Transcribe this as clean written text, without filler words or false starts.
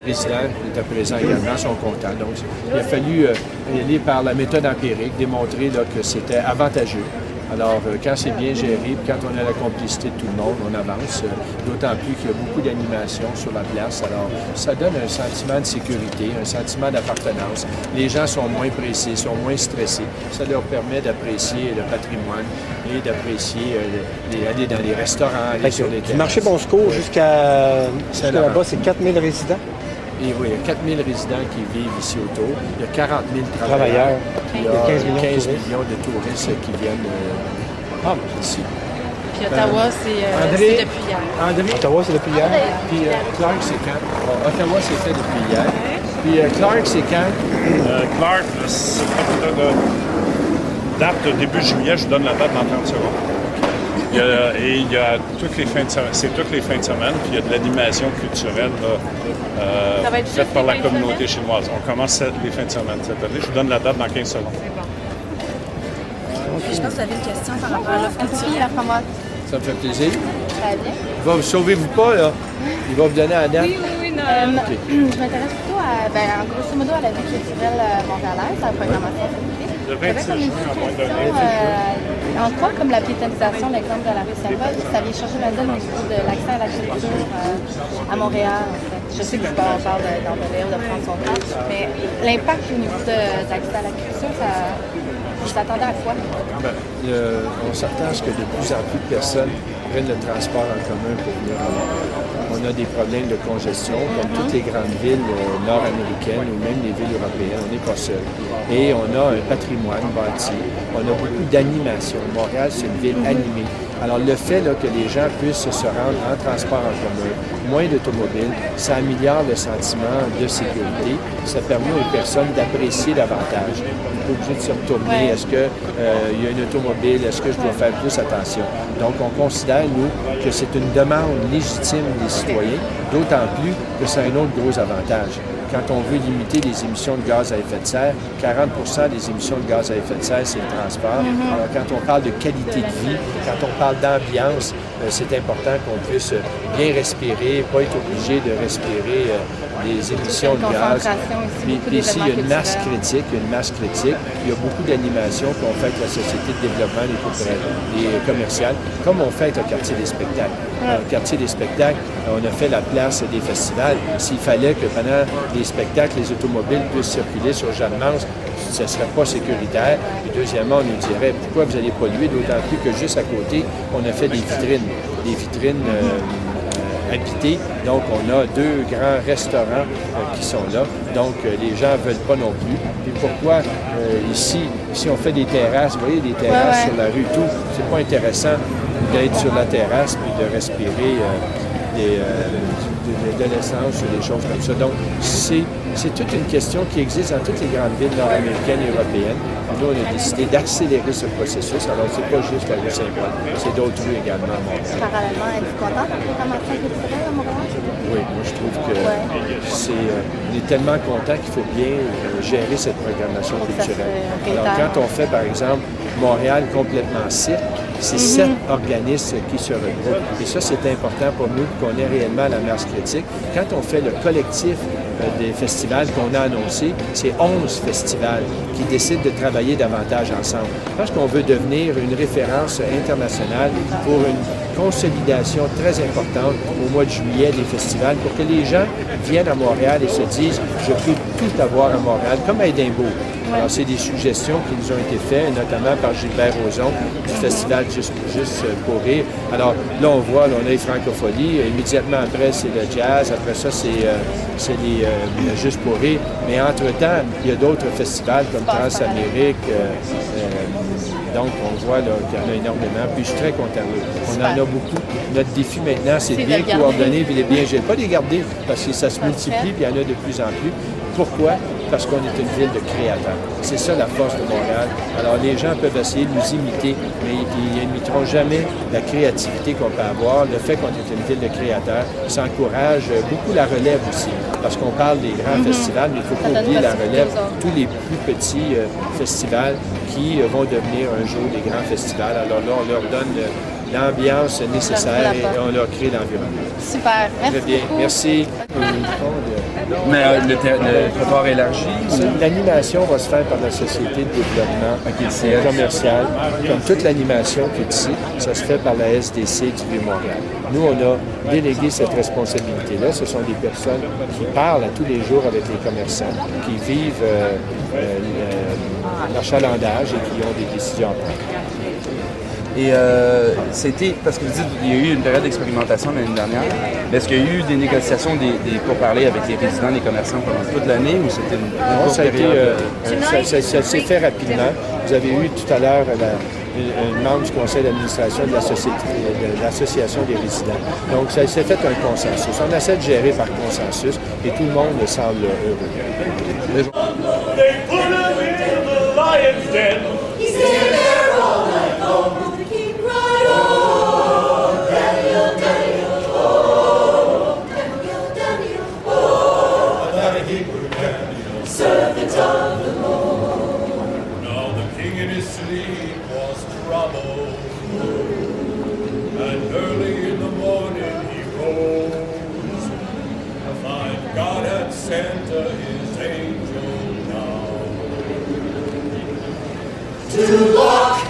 Les résidents étaient présents également, sont contents. Donc, il a fallu y aller par la méthode empirique, démontrer là, que c'était avantageux. Alors, quand c'est bien géré, puis quand on a la complicité de tout le monde, on avance. D'autant plus qu'il y a beaucoup d'animation sur la place. Alors, ça donne un sentiment de sécurité, un sentiment d'appartenance. Les gens sont moins pressés, sont moins stressés. Ça leur permet d'apprécier le patrimoine et d'apprécier, aller dans les restaurants, aller sur les terrasses. Du marché Bon Secours jusqu'à là-bas, c'est 4000 résidents? Et oui, il y a 4 000 résidents qui vivent ici autour. Il y a 40 000 travailleurs. Il y a 15 millions de touristes qui viennent ici. Puis Ottawa, c'est depuis hier. Ottawa, c'est depuis hier. Puis Clark, c'est quand? Ottawa, c'est fait depuis hier. Puis Clark, c'est quand? Clark, c'est date début juillet, je vous donne la date dans 30 secondes. Il y a toutes les fins de semaine, c'est toutes les fins de semaine, puis il y a de l'animation culturelle faite par la communauté chinoise. On commence les fins de semaine cette année. Je vous donne la date dans 15 secondes. Puis je pense que vous avez une question par rapport à l'offre culturelle. Ça me fait plaisir. Très bien. Sauvez-vous pas, là. Il va vous donner la date. Oui. Je m'intéresse plutôt en grosso modo à la vie culturelle montréalaise, à la programmation féminine. Le 26 juin, à moins d'un an. En quoi, comme la piétonisation, l'exemple de la rue Saint-Paul, ça vient changer la donne au niveau de l'accès à la culture à Montréal, en fait? Je sais que on parle d'embellir, de prendre son temps, mais l'impact au niveau de l'accès à la culture, vous attendez à quoi? On s'attend à ce que de plus en plus de personnes prennent le transport en commun pour venir à Montréal. On a des problèmes de congestion, comme toutes les grandes villes nord-américaines ou même les villes européennes. On n'est pas seul. Et on a un patrimoine bâti. On a beaucoup d'animation. Montréal, c'est une ville animée. Alors, le fait là, que les gens puissent se rendre en transport en commun, moins d'automobiles, ça améliore le sentiment de sécurité. Ça permet aux personnes d'apprécier davantage. On n'est pas obligé de se retourner. Est-ce qu'il y a une automobile? Est-ce que je dois faire plus attention? Donc, on considère, nous, que c'est une demande légitime des citoyens, d'autant plus que c'est un autre gros avantage. Quand on veut limiter les émissions de gaz à effet de serre, 40 des émissions de gaz à effet de serre, c'est le transport. Alors, quand on parle de qualité de vie, quand on parle d'ambiance, c'est important qu'on puisse bien respirer, pas être obligé de respirer des émissions de gaz. Mais ici, il y a une masse critique, Il y a beaucoup d'animations qu'on fait avec la Société de développement des commerciales, comme on fait avec le quartier des spectacles. Dans le quartier des spectacles, on a fait la place des festivals. S'il fallait que pendant les spectacles, les automobiles puissent circuler sur Jeanne-Mance, ce ne serait pas sécuritaire. Et deuxièmement, on nous dirait pourquoi vous allez polluer, d'autant plus que juste à côté, on a fait des vitrines habitées. Donc, on a 2 grands restaurants qui sont là. Donc, les gens ne veulent pas non plus. Puis pourquoi ici, si on fait des terrasses, vous voyez, des terrasses sur la rue, tout, c'est pas intéressant d'être sur la terrasse puis de respirer de l'essence ou des choses comme ça. Donc, c'est toute une question qui existe dans toutes les grandes villes nord-américaines et européennes. Et nous, on a décidé d'accélérer ce processus. Alors, c'est pas juste la rue Saint-Paul, c'est d'autres rues également à Montréal. Parallèlement, êtes-vous content de la programmation culturelle à Montréal? Oui, moi, je trouve que on est tellement content qu'il faut bien gérer cette programmation culturelle. Alors, quand on fait, par exemple, Montréal complètement cirque, c'est 7 organismes qui se regroupent. Et ça, c'est important pour nous qu'on ait réellement la masse critique. Quand on fait le collectif des festivals qu'on a annoncé, c'est 11 festivals qui décident de travailler davantage ensemble. Parce qu'on veut devenir une référence internationale pour une consolidation très importante au mois de juillet des festivals pour que les gens viennent à Montréal et se disent « je peux tout avoir à Montréal », comme à Édimbourg. Alors, c'est des suggestions qui nous ont été faites, notamment par Gilbert Rozon du festival Juste pour rire. Alors, là, on voit, là, on a les francophonies. Immédiatement après, c'est le jazz. Après ça, c'est les Juste pour rire. Mais entre-temps, il y a d'autres festivals comme Transamérique. Donc, on voit qu'il y en a énormément. Puis, je suis très content. On en a beaucoup. Notre défi maintenant, c'est de bien coordonner et de bien gérer. Pas les garder, parce que ça se multiplie, puis il y en a de plus en plus. Pourquoi? Parce qu'on est une ville de créateurs. C'est ça la force de Montréal. Alors les gens peuvent essayer de nous imiter, mais ils n'imiteront jamais la créativité qu'on peut avoir. Le fait qu'on est une ville de créateurs, ça encourage beaucoup la relève aussi. Parce qu'on parle des grands festivals, mais il ne faut pas oublier la relève. Tous les plus petits festivals qui vont devenir un jour des grands festivals. Alors là, on leur donne l'ambiance nécessaire et on leur crée l'environnement. Super. Merci. Très bien. Merci. Mais le trottoir élargi? L'animation va se faire par la Société de développement commercial. Comme toute l'animation qui est ici, ça se fait par la SDC du Vieux-Montréal. Nous, on a délégué cette responsabilité-là. Ce sont des personnes qui parlent à tous les jours avec les commerçants, qui vivent l'achalandage et qui ont des décisions à prendre. Et c'était, parce que vous dites qu'il y a eu une période d'expérimentation l'année dernière, mais est-ce qu'il y a eu des négociations pour parler avec les résidents, les commerçants pendant toute l'année ou c'était une courte période? Ça s'est fait rapidement. Vous avez eu tout à l'heure un membre du conseil d'administration de l'association des résidents. Donc, ça s'est fait un consensus. On essaie de gérer par consensus et tout le monde semble heureux. Servant of the Lord. Now the king in his sleep was troubled, and early in the morning he rose to find God had sent his angel down to walk